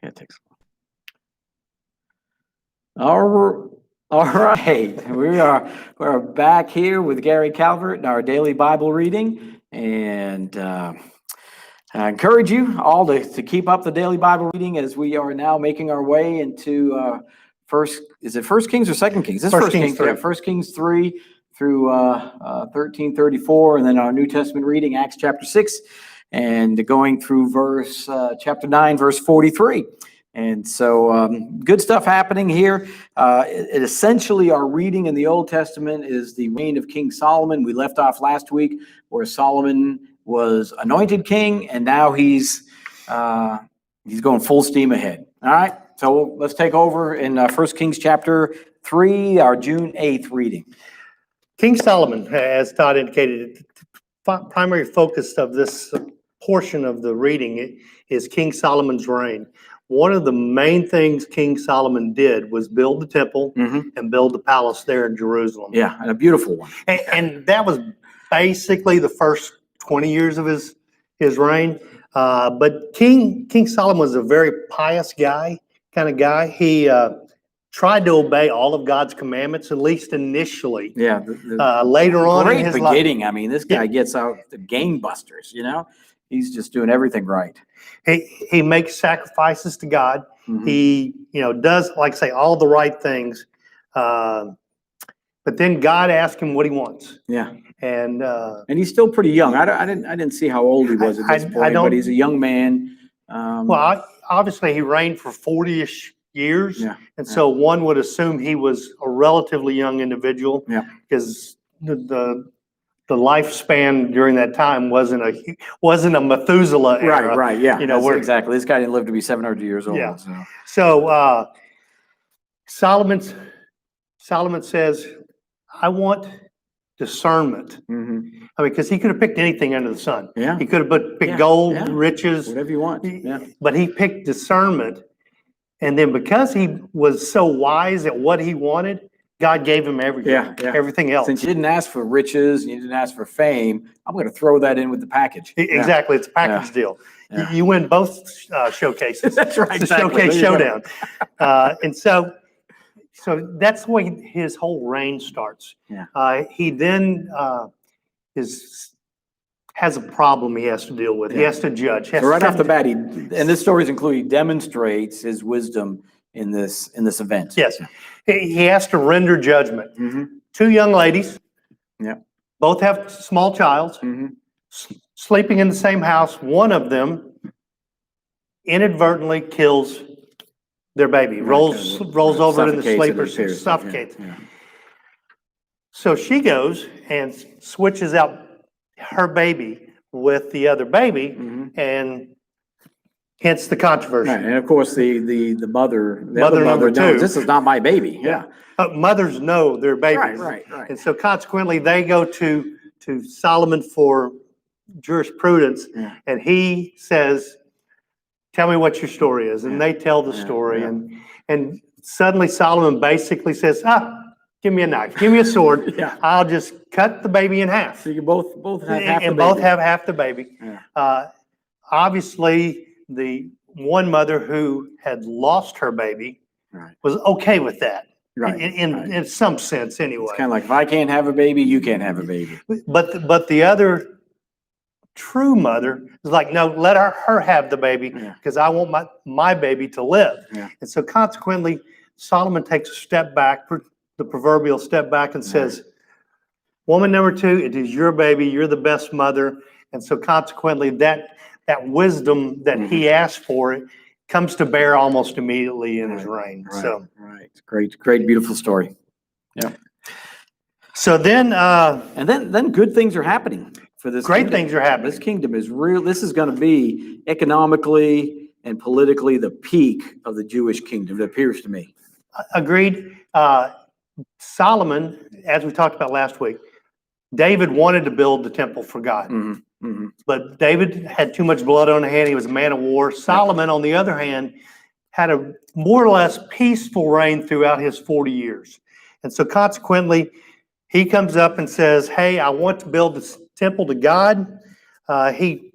It takes a while. All right. We're back here with Gary Calvert in our daily Bible reading. And I encourage you all to keep up the daily Bible reading as we are now making our way into is it First Kings or Second Kings? This is First Kings 3. Yeah, First Kings 3 through 13:34, and then our New Testament reading, Acts chapter 6, and going through chapter 9, verse 43. And so good stuff happening here. It essentially, our reading in the Old Testament is the reign of King Solomon. We left off last week where Solomon was anointed king, and now he's going full steam ahead. All right, so let's take over in 1 Kings chapter 3, our June 8th reading. King Solomon, as Todd indicated, the primary focus of this portion of the reading is King Solomon's reign. One of the main things King Solomon did was build the temple and build the palace there in Jerusalem. Yeah, and a beautiful one. And that was basically the first 20 years of his reign. But King Solomon was a very pious kind of guy. He tried to obey all of God's commandments, at least initially. Yeah. Later on in his beginning, life, I mean, this guy gets out the gangbusters, He's just doing everything right. He makes sacrifices to God. He, does, like I say, all the right things. But then God asks him what he wants. Yeah. And he's still pretty young. I didn't see how old he was at this point, but he's a young man. Obviously he reigned for 40-ish years. Yeah. And so one would assume he was a relatively young individual. Yeah. Because the lifespan during that time wasn't a Methuselah era. Right, yeah. Exactly. This guy didn't live to be 700 years old. Yeah. So Solomon says, I want discernment. I mean, because he could have picked anything under the sun. Yeah. He could have picked gold, riches. Whatever you want. Yeah. But he picked discernment. And then because he was so wise at what he wanted, God gave him everything, everything else. Since you didn't ask for riches, and you didn't ask for fame, I'm going to throw that in with the package. Exactly. It's a package deal. Yeah. You win both showcases. That's right. It's a showcase showdown. And so that's the way his whole reign starts. Yeah. He then has a problem he has to deal with. He has to judge. So right off the bat, and this story is included, he demonstrates his wisdom in this event. Yes. He has to render judgment. Two young ladies. Yeah. Both have small child. Sleeping in the same house. One of them inadvertently kills their baby. Rolls over in the sleeper, suffocates. Yeah. So she goes and switches out her baby with the other baby, and hence the controversy. Right. And of course, the mother number two. knows this is not my baby. Yeah. Mothers know their babies. Right. And so consequently, they go to Solomon for jurisprudence, and he says, tell me what your story is. And they tell the story. And suddenly Solomon basically says, give me a knife, give me a sword. I'll just cut the baby in half. So you both have half the baby. And both have half the baby. Yeah. Obviously, the one mother who had lost her baby was okay with that. Right. In some sense, anyway. It's kind of like, if I can't have a baby, you can't have a baby. But the other true mother is like, no, let her have the baby, because I want my baby to live. Yeah. And so consequently, Solomon takes a step back, the proverbial step back, and says, woman number two, it is your baby, you're the best mother. And so consequently, that wisdom that he asked for comes to bear almost immediately in his reign. Great, beautiful story. Yeah. So then, and then good things are happening for this. Great things are happening. This kingdom is real. This is going to be economically and politically the peak of the Jewish kingdom. It appears to me. Agreed. Solomon, as we talked about last week, David wanted to build the temple for God. But David had too much blood on his hand. He was a man of war. Solomon, on the other hand, had a more or less peaceful reign throughout his 40 years. And so consequently, he comes up and says, hey, I want to build this temple to God. He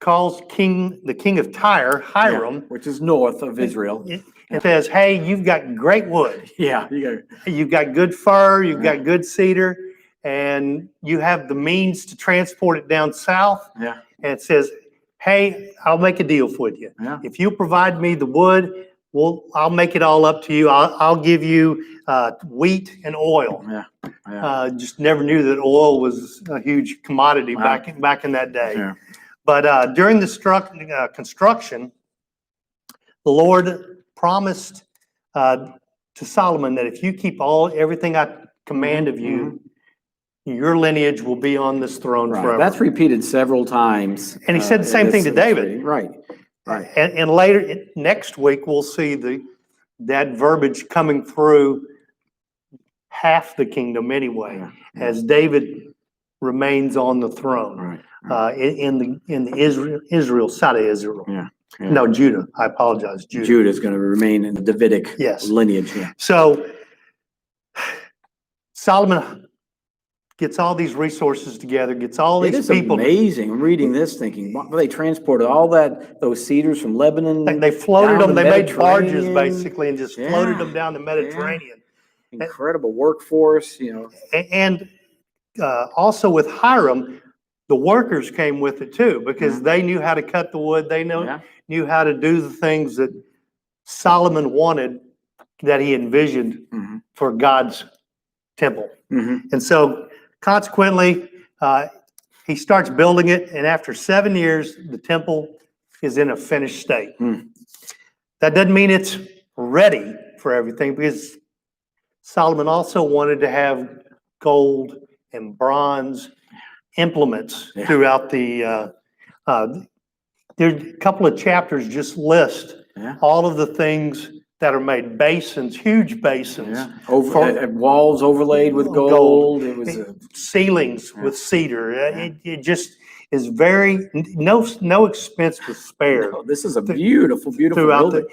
calls the king of Tyre, Hiram. Which is north of Israel. It says, hey, you've got great wood. Yeah, You've got good fir, you've got good cedar, and you have the means to transport it down south. yeah, And it says, hey, I'll make a deal for you. yeah. If you provide me the wood, I'll make it all up to you. I'll give you wheat and oil. Yeah, yeah. Just never knew that oil was a huge commodity Wow. back in that day. Yeah. But during the construction, the Lord promised to Solomon that if you keep everything I command of you, your lineage will be on this throne Right. forever. That's repeated several times. And he said the same thing to David. Right, right. And later, next week, we'll see that verbiage coming through half the kingdom anyway, as David remains on the throne. Right. In the Israel side of Israel. Yeah. No, Judah. I apologize. Judah. Judah is going to remain in the Davidic Yes. lineage. Yeah. So Solomon gets all these resources together, gets all It these is people. amazing. I'm reading this thinking, wow, they transported all those cedars from Lebanon. They floated down them. the They made barges Mediterranean. basically and just floated Yeah. them down the Mediterranean. Incredible workforce, And also with Hiram, the workers came with it too, because they knew how to cut the wood. They knew how to do the things that Solomon wanted, that he envisioned Mhm. for God's temple. Mhm. And so consequently, he starts building it. And after 7 years, the temple is in a finished state. Mm. That doesn't mean it's ready for everything, because Solomon also wanted to have gold and bronze implements Yeah. throughout there's a couple of chapters just list Yeah. all of the things that are made, basins, huge basins, Yeah. Walls overlaid with gold. It was ceilings with cedar. It just is no expense was spared this is a beautiful, beautiful throughout building.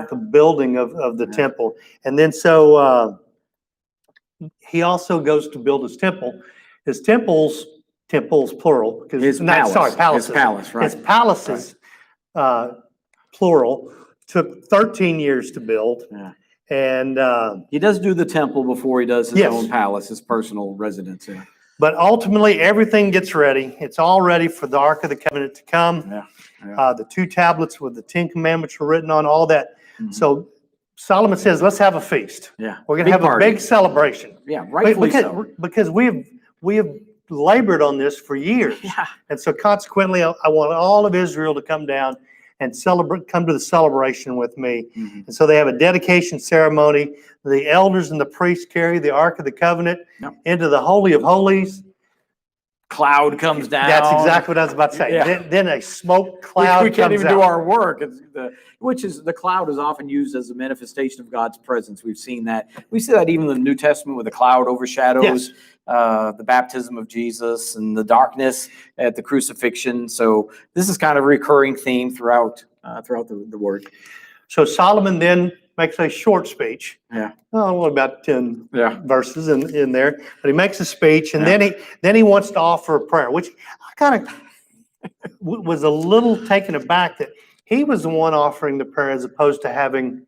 the building of the temple. And then so he also goes to build his temple. His temples plural, because His palace. palaces. His palace, right. His palaces, plural, took 13 years to build. Yeah. And He does do the temple before he does his Yes. own palace, his personal residence. Yeah. but ultimately, everything gets ready. It's all ready for the Ark of the Covenant to come. Yeah. The 2 tablets with the 10 commandments were written on, all that. Mhm. So Solomon says, let's have a feast. Yeah. We're going to have a party. big celebration. Yeah, rightfully so. Because we have labored on this for years. Yeah. And so consequently, I want all of Israel to come down and come to the celebration with me. Mhm. And so they have a dedication ceremony. The elders and the priests carry the Ark of the Covenant Yep. into the Holy of Holies. Cloud comes down. That's exactly what I was about to say. Yeah. Then a smoke cloud We can't comes even do out. our work. The cloud is often used as a manifestation of God's presence. We've seen that. We see that even in the New Testament, where the cloud overshadows Yes. the baptism of Jesus and the darkness at the crucifixion. So this is kind of a recurring theme throughout the word. So Solomon then makes a short speech. Yeah. About 10 Yeah. verses in there, but he makes a speech, and Yeah. then he wants to offer a prayer, which I kind of was a little taken aback that he was the one offering the prayer as opposed to having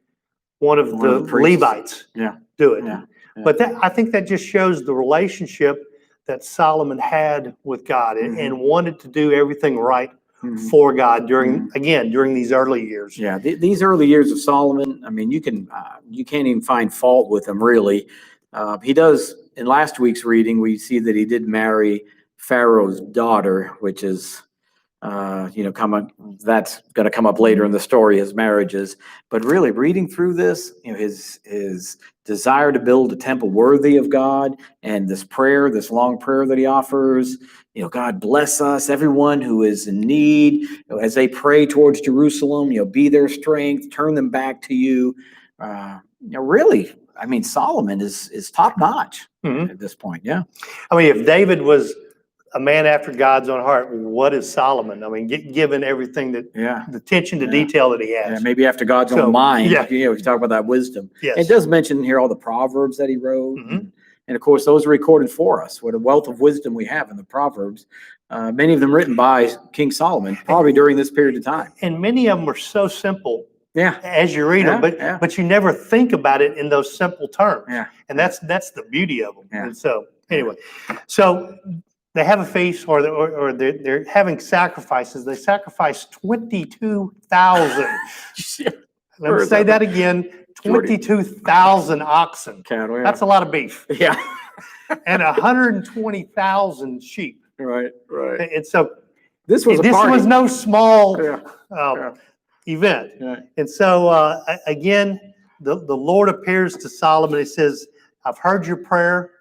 one of the priests. Levites Yeah. do it. Yeah. But I think that just shows the relationship that Solomon had with God and wanted to do everything right Mhm. for God during these early years. Yeah, these early years of Solomon, I mean, you can't even find fault with him, really. He does, in last week's reading, we see that he did marry Pharaoh's daughter, which is, that's going to come up later in the story, his marriages. But really, reading through this, his desire to build a temple worthy of God, and this prayer, this long prayer that he offers, God bless us, everyone who is in need, as they pray towards Jerusalem, be their strength, turn them back to you. Really, I mean, Solomon is top notch at this point. Yeah. I mean, if David was a man after God's own heart, what is Solomon? I mean, given everything the attention to detail that he has. Yeah, maybe after God's So, own mind. yeah. We talk about that wisdom. Yes. It does mention here all the Proverbs that he wrote. Mhm. And of course, those are recorded for us. What a wealth of wisdom we have in the Proverbs. many of them written by King Solomon, probably during this period of time. And many of them are so simple Yeah, as you read them, Yeah. but you never think about it in those simple terms. Yeah. And that's the beauty of them. Yeah. And so anyway, so they have a feast, or they're having sacrifices. They sacrifice 22,000. Let me say that again: 22,000 oxen. Cattle, yeah. That's a lot of beef, Yeah. and 120,000 sheep. Right, right. And so This was a this party. was no small Yeah, yeah. event. Yeah. And so again, the Lord appears to Solomon. He says, "I've heard your prayer.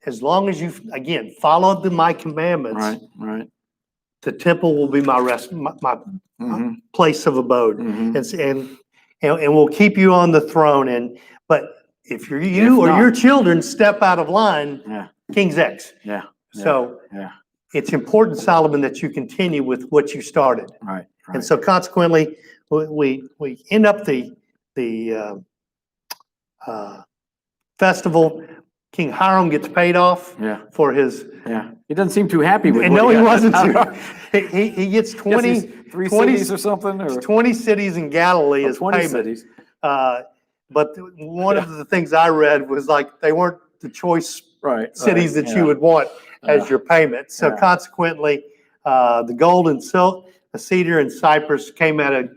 As long as you, again, follow my commandments, Right, right. the temple will be my rest, my Mhm, place of abode, mhm. and we'll keep you on the throne. But if you If or not- your children step out of line, Yeah, King's X." yeah. So Yeah, it's important, Solomon, that you continue with what you started. right, And right. so consequently, we end up the festival. King Hiram gets paid off Yeah, for his, yeah. He doesn't seem too happy with and what no, he got. wasn't too. He gets Guess 20, he's 3 20 cities or something, or 20 cities in Galilee as 20 payment. cities. But one of the things I read was like, they weren't the choice Right. cities right, that yeah. you would want as Yeah. your payment. So Yeah. consequently, the gold and silk, the cedar and cypress came at a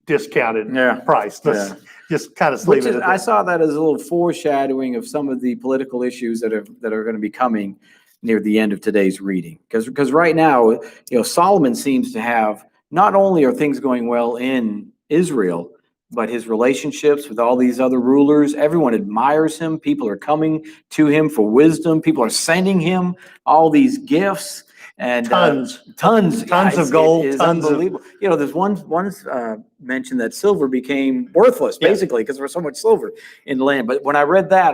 discounted Yeah. price. Let's Yeah. just kind of Which leave it is, at I that. saw that as a little foreshadowing of some of the political issues that are going to be coming near the end of today's reading. Because right now, Solomon seems to have, not only are things going well in Israel, but his relationships with all these other rulers, everyone admires him. People are coming to him for wisdom. People are sending him all these gifts and Tons. tons Tons Yeah, of it's- gold, It is tons of- unbelievable. There's one mentioned that silver became worthless, Yeah. basically, because there was so much silver in the land. But when I read that,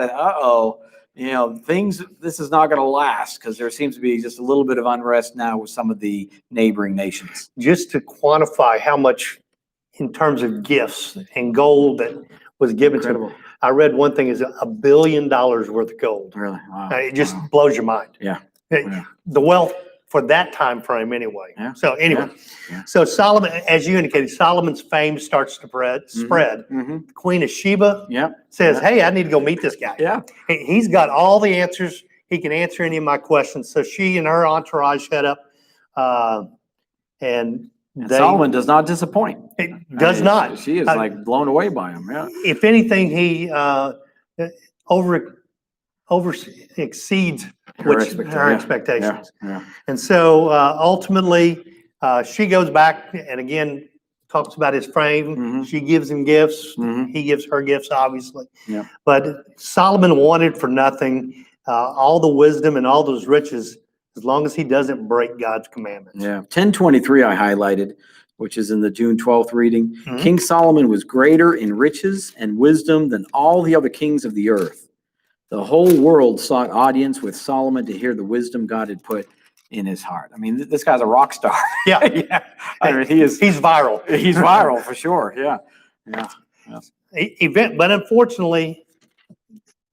this is not going to last, because there seems to be just a little bit of unrest now with some of the neighboring nations. Just to quantify how much in terms of gifts and gold that was given to him. Incredible. I read one thing is $1 billion worth of gold. Really? Wow. It just Wow. blows your mind. Yeah. It- Yeah. The wealth for that time frame anyway. Yeah. So anyway, Yeah. so Solomon, as you indicated, Solomon's fame starts to spread. Mm-hmm. Queen of Sheba Yep. says, Yeah. "Hey, I need to go meet this guy. Yeah. He's got all the answers. He can answer any of my questions." So she and her entourage head up, and And they, Solomon does not disappoint. it does I mean, not. She is Uh, like blown away by him. Yeah. If anything, he over exceeds Her her expectation. expectations. Yeah. And so ultimately, she goes back and again talks about his frame. Mhm. She gives him gifts. Mhm. He gives her gifts, obviously. Yeah. But Solomon wanted for nothing all the wisdom and all those riches, as long as he doesn't break God's commandments. Yeah. 1023 I highlighted, which is in the June 12th reading. Mhm. King Solomon was greater in riches and wisdom than all the other kings of the earth. The whole world sought audience with Solomon to hear the wisdom God had put in his heart. I mean, this guy's a rock star. Yeah. Yeah. I mean, he's viral. viral for sure. Yeah. Yeah. Event, but unfortunately,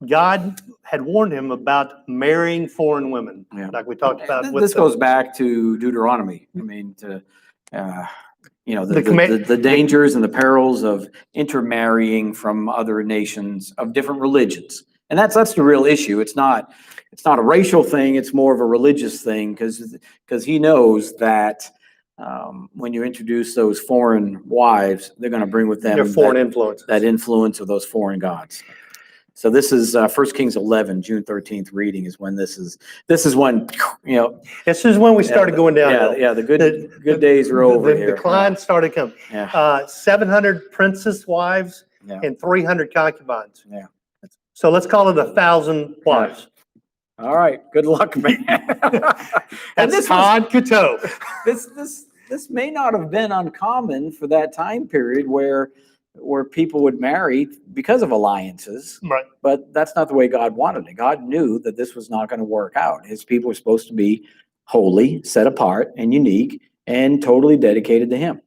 God had warned him about marrying foreign women, Yeah. like we talked about. And with this the- goes back to Deuteronomy. I mean, The command- the dangers and the perils of intermarrying from other nations of different religions. And that's the real issue. It's not a racial thing. It's more of a religious thing, because he knows that when you introduce those foreign wives, they're going to bring with them Their foreign that, influence. that influence of those foreign gods. So this is 1 Kings 11, June 13th reading is when this is when, This is when we started going downhill. Yeah, the good days are over The here. decline started coming. Yeah. 700 princess wives Yeah. and 300 concubines. Yeah. So let's call it 1,000 wives. All right. Good luck, man. And That's this Todd Coteau. this may not have been uncommon for that time period where people would marry because of alliances, Right. but that's not the way God wanted it. God knew that this was not going to work out. His people were supposed to be holy, set apart, and unique, and totally dedicated to Him.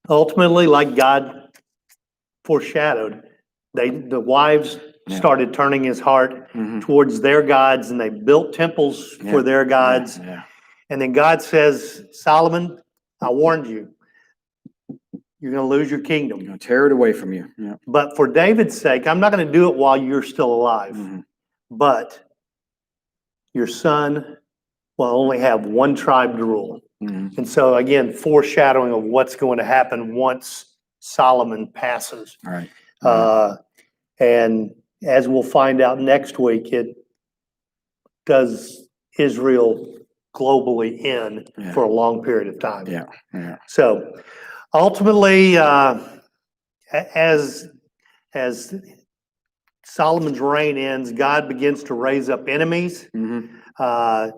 Ultimately, like God foreshadowed, the wives Yeah. started turning his heart Mhm. towards their gods, and they built temples for Yeah. their gods. Yeah. And then God says, Solomon, I warned you, you're going to lose your You kingdom. know, tear it away from you. Yeah. But for David's sake, I'm not going to do it while you're still alive. Mhm. But your son will only have one tribe to rule. Mhm. And so again, foreshadowing of what's going to happen once Solomon passes. All right. And as we'll find out next week, it does Israel globally end Yeah. for a long period of time. Yeah. Yeah. So ultimately, as Solomon's reign ends, God begins to raise up enemies. Mhm.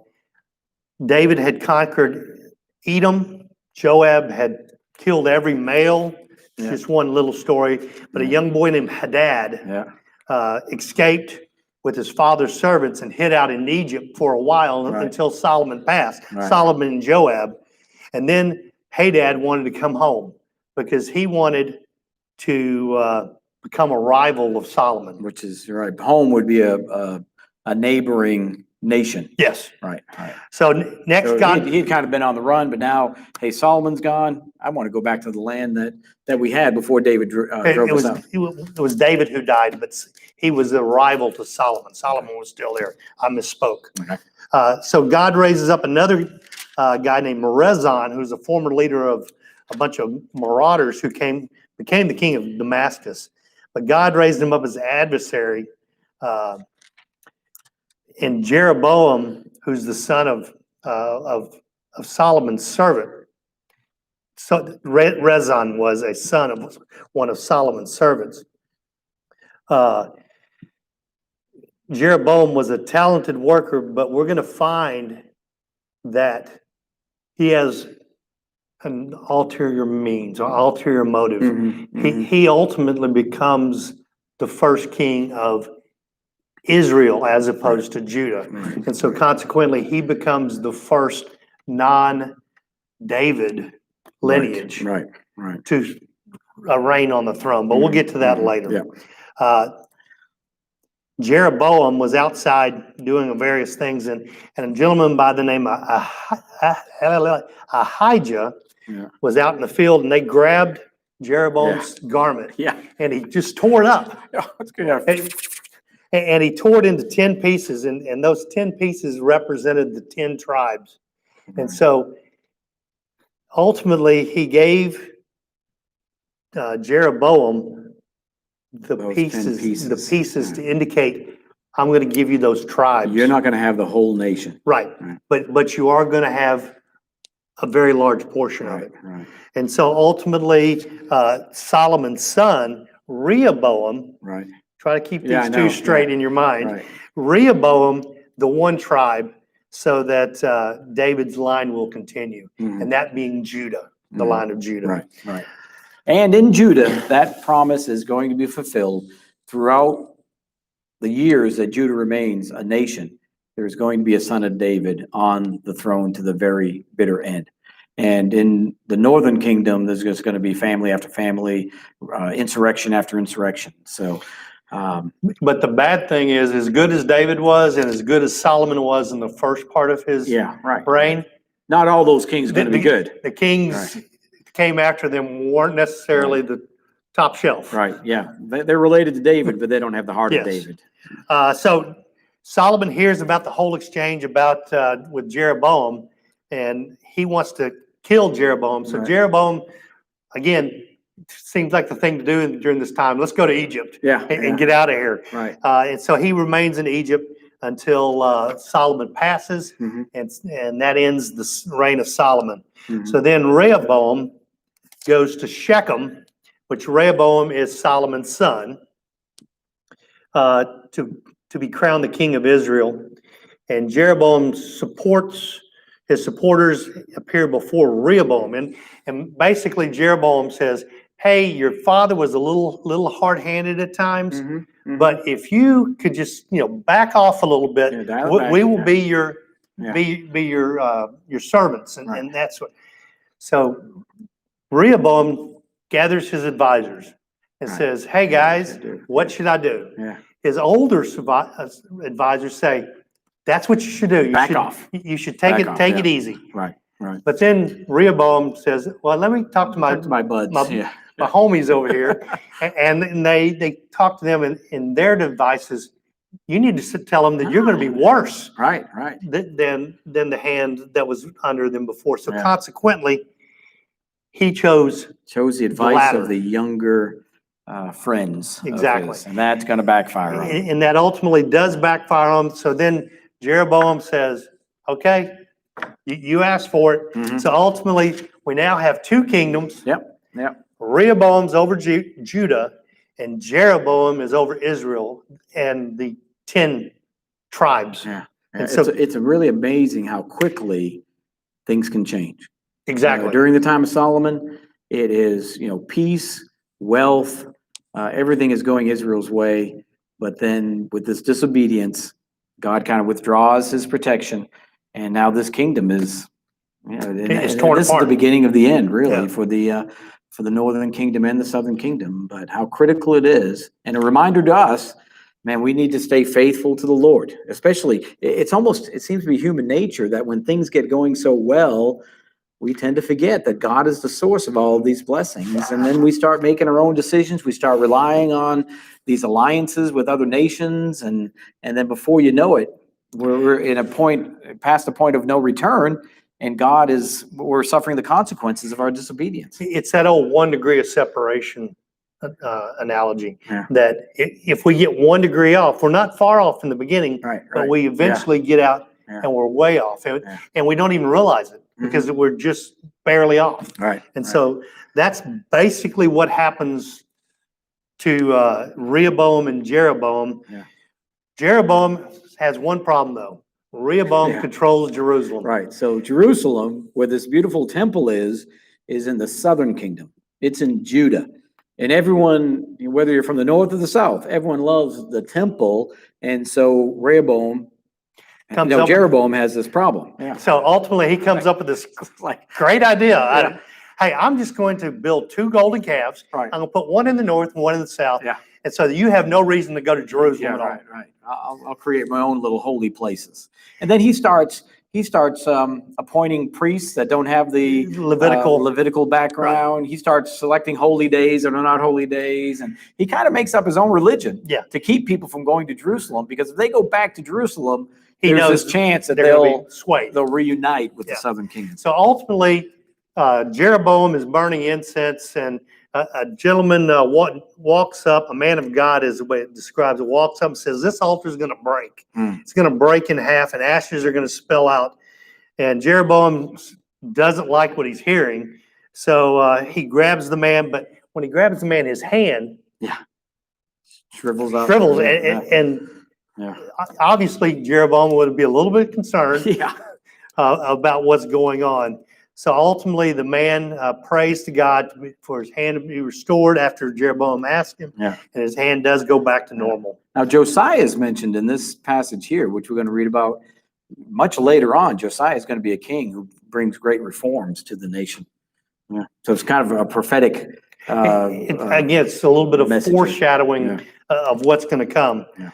David had conquered Edom. Joab had killed every male. It's Yeah. just one little story. But a Yeah. young boy named Hadad Yeah. escaped with his father's servants and hid out in Egypt for a while Right. until Solomon passed. Right. Solomon and Joab. And then Hadad wanted to come home because he wanted to become a rival of Solomon. Which is you're right. Home would be a neighboring nation. Yes. Right. Right. So next, So God. he'd kind of been on the run, but now, hey, Solomon's gone. I want to go back to the land that we had before David drove us out. It was David who died, but he was a rival to Solomon. Solomon was still there. I misspoke. Okay. So God raises up another guy named Rezon, who's a former leader of a bunch of marauders who became the king of Damascus. But God raised him up as adversary. And Jeroboam, who's the son of Solomon's servant. So Rezon was a son of one of Solomon's servants. Jeroboam was a talented worker, but we're going to find that he has an ulterior means or ulterior motive. Mhm. Mhm. He ultimately becomes the first king of Israel as opposed to Judah. Right. And so consequently, he becomes the first non-David lineage Right. Right. to reign on the throne. But we'll get to that Mhm. later. Yeah. Jeroboam was outside doing various things, and a gentleman by the name of Ahijah Yeah. was out in the field, and they grabbed Jeroboam's garment, Yeah. and he just tore it up. Oh, that's good. And he tore it into 10 pieces, and those 10 pieces represented the 10 tribes. And so ultimately, he gave Jeroboam the Those 10 pieces pieces. to indicate, I'm going to give you those tribes. You're not going to have the whole nation. Right. Right. But you are going to have a very large portion of Right. it. Right. And so ultimately, Solomon's son, Rehoboam, Right. try to keep Yeah, these I two know. straight Yeah. in your mind. Right. Rehoboam, the one tribe, so that David's line will continue, Mhm. and that being Judah, the Mhm. line of Judah. Right. Right. And in Judah, that promise is going to be fulfilled throughout the years that Judah remains a nation. There's going to be a son of David on the throne to the very bitter end. And in the northern kingdom, there's just going to be family after family, insurrection after insurrection. So, But the bad thing is, as good as David was, and as good as Solomon was in the first part of his yeah, right. reign, Not all those kings are going to be good. the kings came after them weren't necessarily the top shelf. Right. Yeah. They're related to David, but they don't have the heart of Yes. David. So Solomon hears about the whole exchange with Jeroboam, and he wants to kill Jeroboam. So Right. Jeroboam, again, seems like the thing to do during this time. Let's go to Egypt Yeah. and get out of here. Right. And so he remains in Egypt until Solomon passes, Mhm. and that ends the reign of Solomon. Mhm. So then Rehoboam goes to Shechem, which Rehoboam is Solomon's son, to be crowned the king of Israel. And Jeroboam his supporters appear before Rehoboam. And basically Jeroboam says, hey, your father was a little hard-handed at times, Mhm. Mhm. but if you could just, back off a little bit, Yeah, dial it back. we will Yeah. be your Yeah. be your servants. Right. And that's what. So Rehoboam gathers his advisors, and Right. says, hey, guys, what should I do? Yeah. His older advisors say, that's what you should do. Back off. You should take Back it, off, take yeah. it easy. Right. Right. But then Rehoboam says, well, let me talk to Talk to my buds. my homies over here. And then they talk to them in their devices. You need to tell them that you're going to be worse Right. Right. than the hand that was under them before. So Yeah. consequently, he chose Chose the advice latter. of the younger friends. of Exactly. his, and that's going to backfire on him. and that ultimately does backfire on him. So then Jeroboam says, okay, you asked for it. Mhm. So ultimately, we now have two kingdoms. Yep. Yep. Rehoboam's over Judah, and Jeroboam is over Israel and the 10 tribes. Yeah. And It's, so- it's really amazing how quickly things can change. Exactly. During the time of Solomon, it is, peace, wealth, everything is going Israel's way. But then with this disobedience, God kind of withdraws his protection. And now this kingdom is, It's and torn this is apart. the beginning of the end, really, Yeah. for the northern kingdom and the southern kingdom. But how critical it is, and a reminder to us, man, we need to stay faithful to the Lord. Especially, it seems to be human nature that when things get going so well, we tend to forget that God is the source of all of these blessings. And then we start making our own decisions. We start relying on these alliances with other nations. And then before you know it, we're past the point of no return. And we're suffering the consequences of our disobedience. It's that old 1 degree of separation analogy. Yeah. That if we get 1 degree off, we're not far off in the beginning, Right. but we eventually get out Yeah. and we're way off. Yeah. And we don't even realize it because we're just barely off. Right. And so that's basically what happens to Rehoboam and Jeroboam. Yeah. Jeroboam has one problem though. Rehoboam Yeah. controls Jerusalem. Right. So Jerusalem, where this beautiful temple is in the southern kingdom. It's in Judah. And everyone, whether you're from the north or the south, everyone loves the temple. And so Jeroboam has this problem. Yeah. So ultimately he comes up with this Like, great idea. Yeah. Hey, I'm just going to build 2 golden calves. Right. I'm going to put one in the north and one in the south. Yeah. And so that you have no reason to go to Jerusalem at all. Right. I'll create my own little holy places. And then he starts appointing priests that don't have the Levitical background. He starts selecting holy days that are not holy days. And he kind of makes up his own religion to keep people from going to Jerusalem, because if they go back to Jerusalem, He there's knows this chance that they're going to be swayed. they'll reunite with the Yeah. southern kingdom. So ultimately, Jeroboam is burning incense, and a gentleman walks up, a man of God is the way it describes it, walks up and says, this altar is going to break. Mm. It's going to break in half and ashes are going to spill out. And Jeroboam doesn't like what he's hearing. So he grabs the man, but when he grabs the man, his hand Shrivels up. shrivels. Yeah. And Yeah. obviously Jeroboam would be a little bit concerned Yeah. about what's going on. So ultimately, the man prays to God for his hand to be restored after Jeroboam asked him, Yeah. and his hand does go back to normal. Now, Josiah is mentioned in this passage here, which we're going to read about much later on. Josiah is going to be a king who brings great reforms to the nation. Yeah. So it's kind of a prophetic. Again, it's a little bit of messages. foreshadowing of what's going to come. Yeah.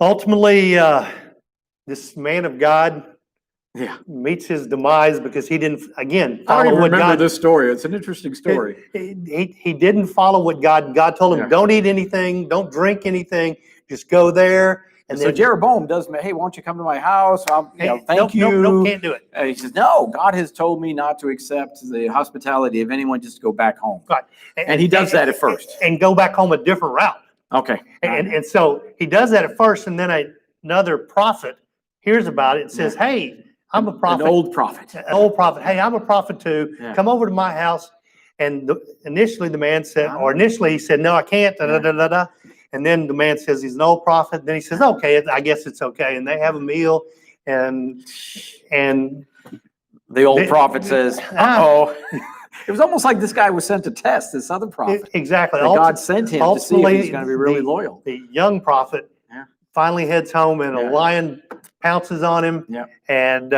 Ultimately, this man of God Yeah. meets his demise because he didn't, again, I don't follow even what remember God. this story. It's an interesting story. He didn't follow what God told him. Yeah. Don't eat anything. Don't drink anything. Just go there. And so Jeroboam does, hey, why don't you come to my house? Thank you. No, can't do it. He says, no, God has told me not to accept the hospitality of anyone, just to go back home. Right. And he does that at first. And go back home a different route. Okay. And so he does that at first, and then another prophet hears about it and says, hey, I'm a prophet. An old prophet. An old prophet. Hey, I'm a prophet too. Yeah. Come over to my house. And initially the man said, he said, no, I can't. And then the man says he's an old prophet. Then he says, okay, I guess it's okay. And they have a meal, and the old prophet says, uh-oh. It was almost like this guy was sent to test this other prophet. Exactly. That God sent him to see if he's going to be really loyal. The young prophet finally heads home, and a lion pounces on him. Yeah. And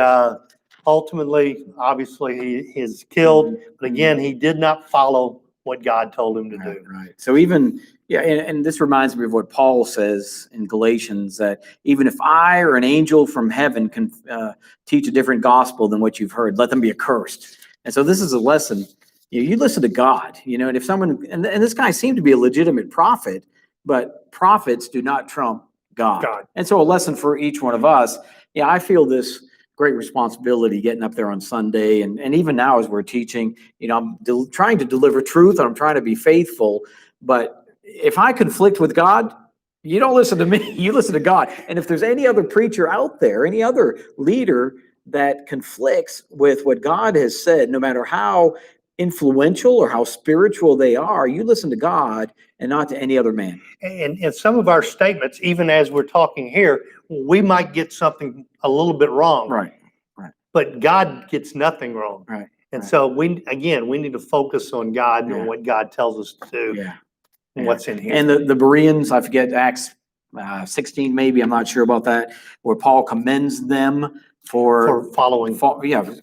ultimately, obviously, he is killed. But again, he did not follow what God told him to Right, do. right. So even, yeah, and this reminds me of what Paul says in Galatians, that even if I or an angel from heaven can teach a different gospel than what you've heard, let them be accursed. And so this is a lesson. You listen to God, and if someone, and this guy seemed to be a legitimate prophet, but prophets do not trump God. And so a lesson for each one of us. Yeah, I feel this great responsibility getting up there on Sunday. And even now as we're teaching, I'm trying to deliver truth and I'm trying to be faithful. But if I conflict with God, you don't listen to me, you listen to God. And if there's any other preacher out there, any other leader that conflicts with what God has said, no matter how influential or how spiritual they are, you listen to God and not to any other man. And some of our statements, even as we're talking here, we might get something a little bit wrong. Right. But God gets nothing wrong. Right. And so we need to focus on God and what God tells us to do. Yeah. And what's in here. And the Bereans, I forget, Acts 16 maybe, I'm not sure about that, where Paul commends them for following.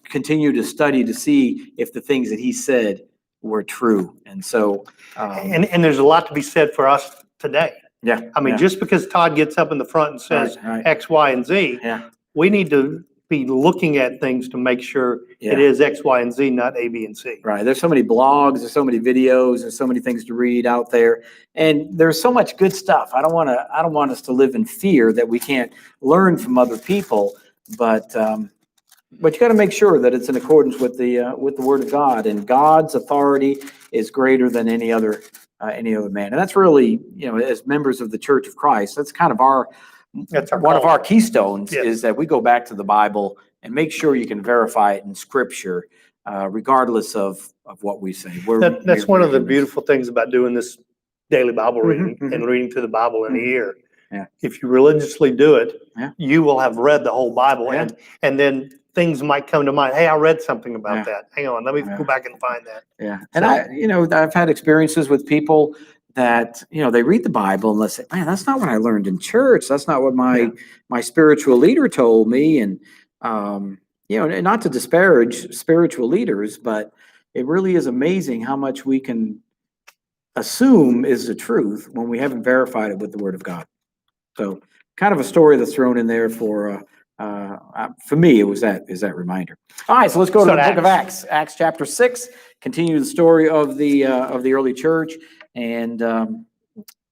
Continue to study to see if the things that he said were true. And so and there's a lot to be said for us today. Yeah. I mean, just because Todd gets up in the front and says X, Y, and Z, we need to be looking at things to make sure it is X, Y, and Z, not A, B, and C. Right. There's so many blogs, there's so many videos, there's so many things to read out there, and there's so much good stuff. I don't want us to live in fear that we can't learn from other people, but you got to make sure that it's in accordance with the Word of God, and God's authority is greater than any other man. And that's really, as members of the Church of Christ, that's kind of one of our keystones is that we go back to the Bible and make sure you can verify it in Scripture, regardless of what we say. That's one of the beautiful things about doing this daily Bible reading and reading through the Bible in a year. Yeah. If you religiously do it, you will have read the whole Bible, and then things might come to mind. Hey, I read something about that. Hang on, let me go back and find that. Yeah, and I've had experiences with people that they read the Bible and let's say, man, that's not what I learned in church. That's not what my spiritual leader told me. And and not to disparage spiritual leaders, but it really is amazing how much we can assume is the truth when we haven't verified it with the Word of God. So, kind of a story that's thrown in there for me. It was that reminder. All right, so let's go to the book of Acts. Acts chapter 6. Continue the story of the early church. And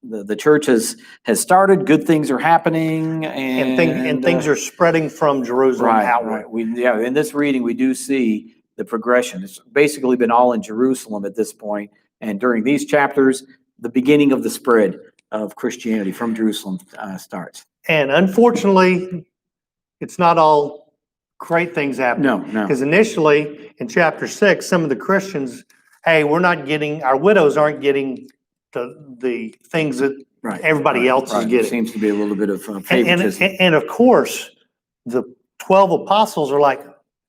the church has started. Good things are happening, and things are spreading from Jerusalem outward. Right. In this reading, we do see the progression. It's basically been all in Jerusalem at this point, and during these chapters, the beginning of the spread of Christianity from Jerusalem starts. And unfortunately, it's not all great things happening. No. Because initially, in chapter 6, some of the Christians, hey, our widows aren't getting the things that everybody else is getting. There seems to be a little bit of favoritism. And of course, the 12 apostles are like,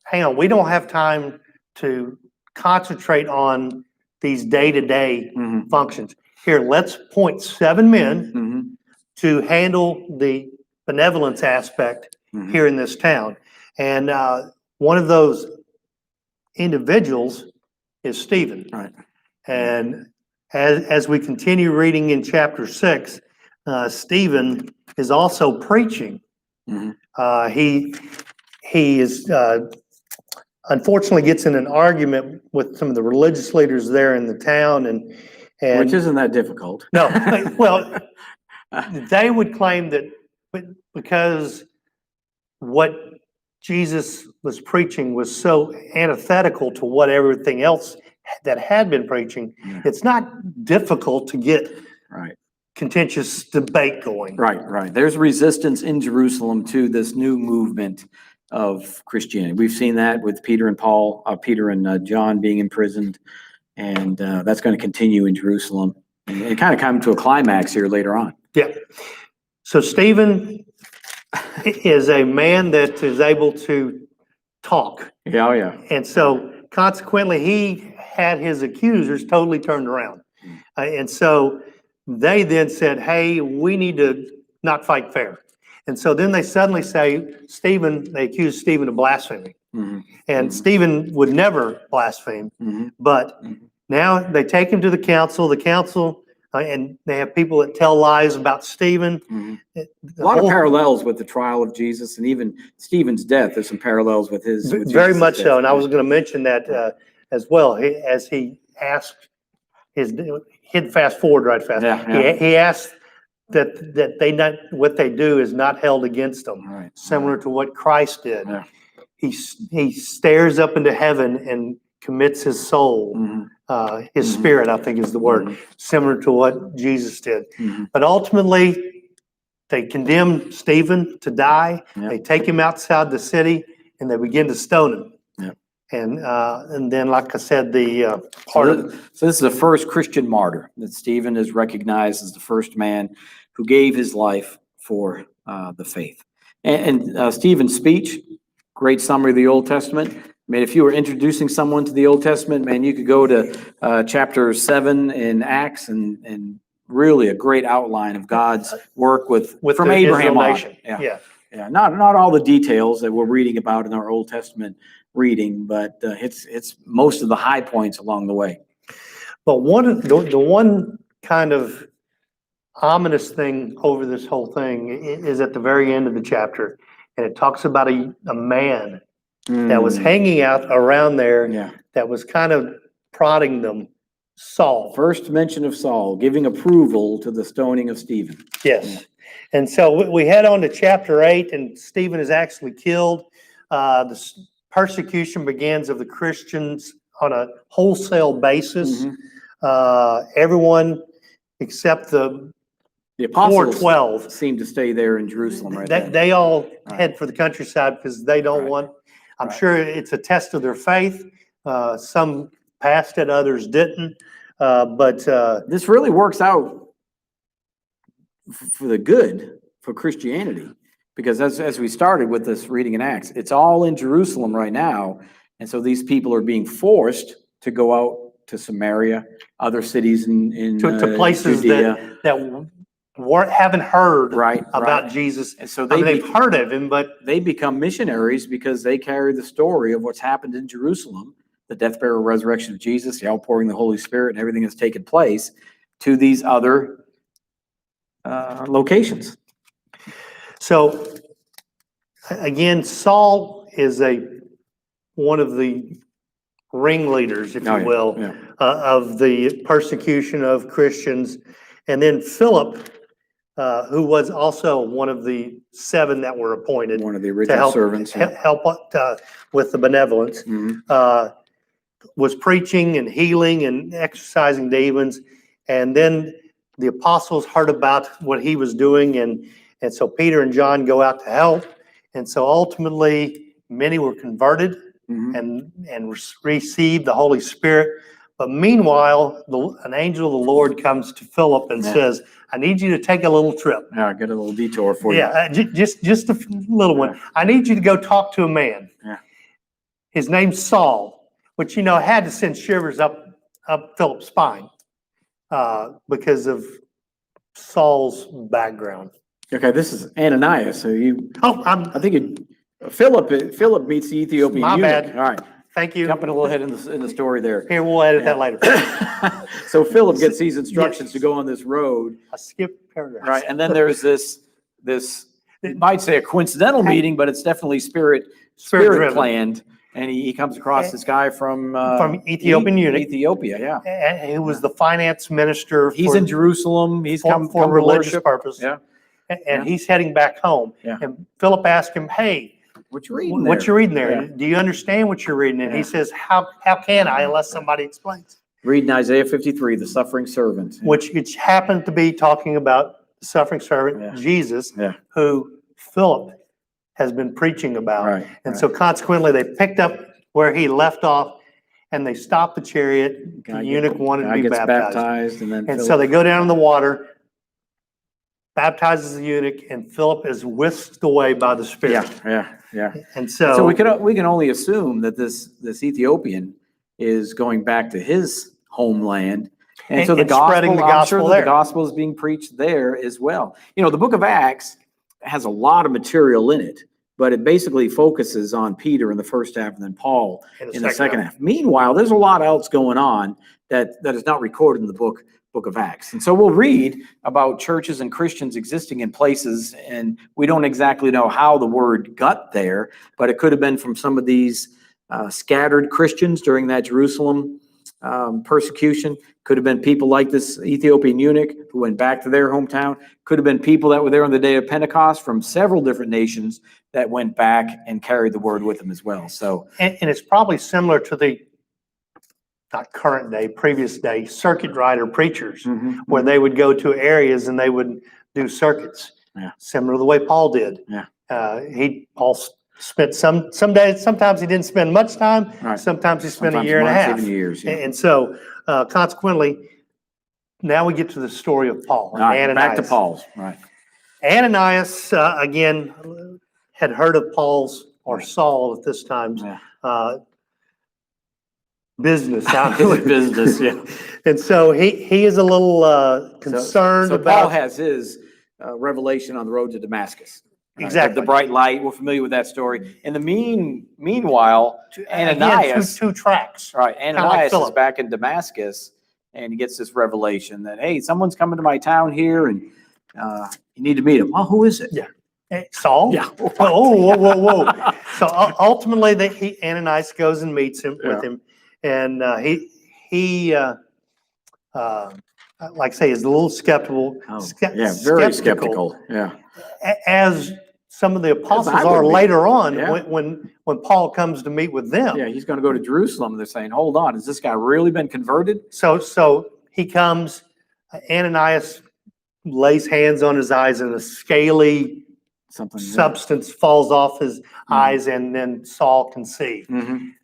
hang on, we don't have time to concentrate on these day-to-day functions. Here, let's appoint 7 men to handle the benevolence aspect here in this town. And one of those individuals is Stephen. Right. And as we continue reading in chapter 6, Stephen is also preaching. He is unfortunately gets in an argument with some of the religious leaders there in the town, and which isn't that difficult. No, well, they would claim that because what Jesus was preaching was so antithetical to what everything else that had been preaching, it's not difficult to get contentious debate going. Right. There's resistance in Jerusalem to this new movement of Christianity. We've seen that with Peter and John being imprisoned, and that's going to continue in Jerusalem. And it kind of come to a climax here later on. Yeah. So Stephen is a man that is able to talk. Yeah. And so consequently, he had his accusers totally turned around. And so they then said, hey, we need to not fight fair. And so then they suddenly say, they accuse Stephen of blasphemy. And Stephen would never blaspheme, but Now they take him to the council. And they have people that tell lies about Stephen. Mhm. The A lot of whole- parallels with the trial of Jesus and even Stephen's death. There's some parallels with his. with Very Jesus' much death. so, and I was going to mention that as well. As he asked he'd fast forward right fast. Yeah. He asked that they not what they do is not held against them, Right. similar to what Christ did. Yeah. He stares up into heaven and commits his soul, Mhm. his Mhm. spirit, I think is the word, Mhm. similar to what Jesus did. Mhm. But ultimately, they condemn Stephen to die. Yeah. They take him outside the city and they begin to stone him. Yeah. And then, like I said, the So part of this is the first Christian martyr that Stephen is recognized as the first man who gave his life for the faith. And Stephen's speech, great summary of the Old Testament. I mean, if you were introducing someone to the Old Testament, man, you could go to chapter 7 in Acts and really a great outline of God's work from the Abraham Israel on. nation. Yeah. Yeah, not all the details that we're reading about in our Old Testament reading, but it's most of the high points along the way. But the one kind of ominous thing over this whole thing is at the very end of the chapter, and it talks about a man that was hanging out around there Yeah. that was kind of prodding them, Saul. First mention of Saul, giving approval to the stoning of Stephen. Yes. And so we head on to chapter 8, and Stephen is actually killed. The persecution begins of the Christians on a wholesale basis. Mhm. Everyone except the The apostles 412, seem to stay there in Jerusalem right now. they all Right. head for the countryside because they don't Right. want, I'm Right. sure it's a test of their faith. Some passed it, others didn't. But This really works out for the good for Christianity, because as we started with this reading in Acts, it's all in Jerusalem right now. And so these people are being forced to go out to Samaria, other cities in to places Judea. that haven't heard Right, about right. Jesus. And so I mean, they've be- heard of him, but they become missionaries because they carry the story of what's happened in Jerusalem, the death, burial, resurrection of Jesus, the outpouring of the Holy Spirit, and everything that's taken place to these other locations. so again, Saul is one of the ringleaders, if Oh, you yeah, will, yeah. of the persecution of Christians. And then Philip, who was also one of the 7 that were appointed One of the to original help servants. Yeah. help with the benevolence, Mhm. was preaching and healing and exorcising demons. And then the apostles heard about what he was doing, and so Peter and John go out to help. And so ultimately, many were converted Mhm. and received the Holy Spirit. But meanwhile, an angel of the Lord comes to Philip and Yeah. says, "I need you to take a little trip." Yeah, get a little detour for you. Yeah, just a little one. Yeah. I need you to go talk to a man. Yeah. His name's Saul, which had to send shivers up Philip's spine because of Saul's background. Okay, this is Ananias. So Oh, I think Philip meets the Ethiopian My eunuch. bad. All right, thank you. jumping a little ahead in the story there. Here, we'll edit that later. So Philip gets these instructions to go on this road, I skipped paragraphs. right? And then there's this, you might say a coincidental meeting, but it's definitely spirit Spirit-driven. planned. And he comes across this guy from Ethiopian eunuch. Ethiopia, yeah. And he was the finance minister. He's in Jerusalem. He's come for to religious worship. purpose. Yeah. And Yeah. he's heading back home. Yeah. And Philip asked him, "Hey, What you reading what you reading there? Yeah. Do you understand what you're reading?" And Yeah. he says, "How can I unless somebody explains?" Reading Isaiah 53, the suffering servant. Which happened to be talking about the suffering servant, Yeah. Jesus, Yeah. who Philip has been preaching about. Right. And so consequently, they picked up where he left off and they stopped the chariot. The eunuch wanted to guy be gets baptized. and then And so Philip- they go down in the water, baptizes the eunuch, and Philip is whisked away by the Spirit. Yeah. And So so, we can only assume that this Ethiopian is going back to his homeland. And so the And spreading gospel, the I'm sure gospel that there. the gospel is being preached there as well. The book of Acts has a lot of material in it, but it basically focuses on Peter in the first half and then Paul in the second half. Meanwhile, there's a lot else going on that is not recorded in the book of Acts. And so we'll read about churches and Christians existing in places, and we don't exactly know how the word got there, but it could have been from some of these scattered Christians during that Jerusalem persecution. Could have been people like this Ethiopian eunuch who went back to their hometown. Could have been people that were there on the day of Pentecost from several different nations that went back and carried the word with them as well. So, and it's probably similar to the, not current day, previous day, circuit rider preachers, where they would go to areas and they would do circuits. Yeah. Similar to the way Paul did. Yeah. Paul spent some days, sometimes he didn't spend much time, Right. sometimes he spent sometimes a year and a months, half. even years. Yeah. And so consequently, now we get to the story of Paul. All right, Ananias. back to Paul's. Right. Ananias, again, had heard of Paul's, or Saul at this time, Yeah. business. Business. Yeah. And so he is a little concerned So about. Paul has his revelation on the road to Damascus. Right? Exactly. The bright light. We're familiar with that story. In the meanwhile, Ananias, Again, two tracks. right? like Ananias is Philip. back in Damascus, and he gets this revelation that, hey, someone's coming to my town here, and you need to meet him. Well, who is it? Yeah. Saul? Yeah. Oh, whoa. So ultimately, Ananias goes and meets him with him, and he like I say, is a little skeptical. Yeah, very skeptical. Yeah. As some of the apostles I would are be. later on, Yeah. when Paul comes to meet with them. Yeah, he's going to go to Jerusalem. They're saying, hold on, has this guy really been converted? So he comes, Ananias lays hands on his eyes, and a scaly Something. substance falls off his eyes, and then Saul can see.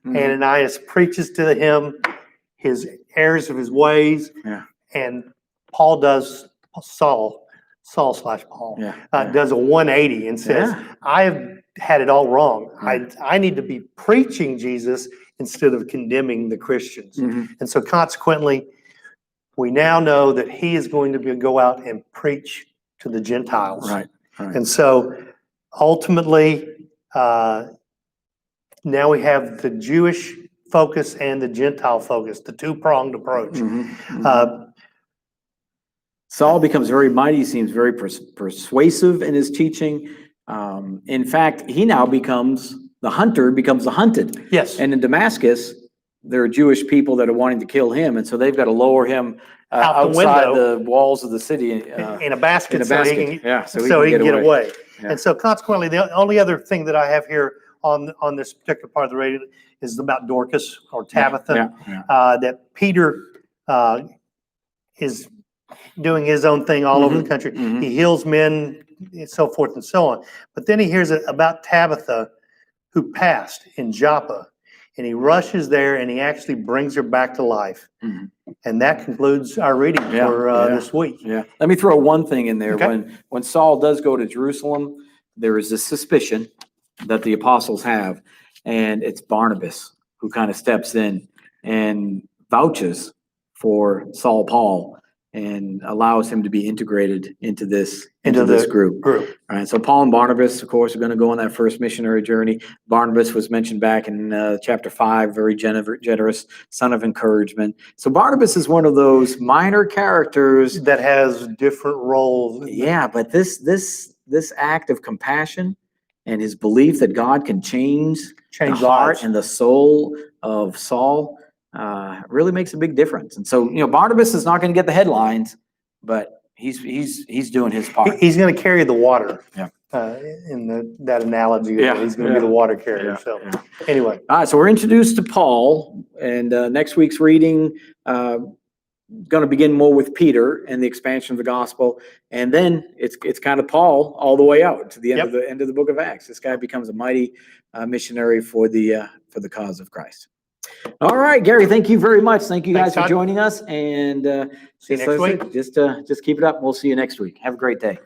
Ananias preaches to him his errors of his ways, and Paul does, Saul/Paul, does a 180 and says, I have had it all wrong. I need to be preaching Jesus instead of condemning the Christians. And so consequently, we now know that he is going to go out and preach to the Gentiles. Right. And so ultimately, now we have the Jewish focus and the Gentile focus, the two-pronged approach. Saul becomes very mighty. He seems very persuasive in his teaching. In fact, he now becomes the hunter, becomes the hunted. Yes. And in Damascus, there are Jewish people that are wanting to kill him, and so they've got to lower him Out the outside window. the walls of the city. In a basket, in a so basket. he can, Yeah, so he can get away. Yeah. And so consequently, the only other thing that I have here on this particular part of the reading is about Dorcas or Tabitha, that Peter is doing his own thing all over the country. He heals men, and so forth and so on. But then he hears about Tabitha, who passed in Joppa, and he rushes there and he actually brings her back to life. And that concludes our reading for this week. Yeah. Let me throw one thing in there. Okay. When Saul does go to Jerusalem, there is this suspicion that the apostles have, and it's Barnabas who kind of steps in and vouches for Saul Paul and allows him to be integrated into this group. All right. So Paul and Barnabas, of course, are going to go on that first missionary journey. Barnabas was mentioned back in chapter 5, very generous, son of encouragement. So Barnabas is one of those minor characters that has different roles. Yeah, but this act of compassion and his belief that God can change the heart lives. and the soul of Saul really makes a big difference. And so, Barnabas is not going to get the headlines, but he's doing his part. He's going to carry the water. Yeah. In that analogy, Yeah, he's going to be the water carrier. Anyway. All right, so we're introduced to Paul, and next week's reading going to begin more with Peter and the expansion of the gospel, and then it's kind of Paul all the way out to the end of the book of Acts. This guy becomes a mighty missionary for the cause of Christ. All right, Gary, thank you very much. Thank you guys for joining us, and see you next week. Just keep it up. We'll see you next week. Have a great day.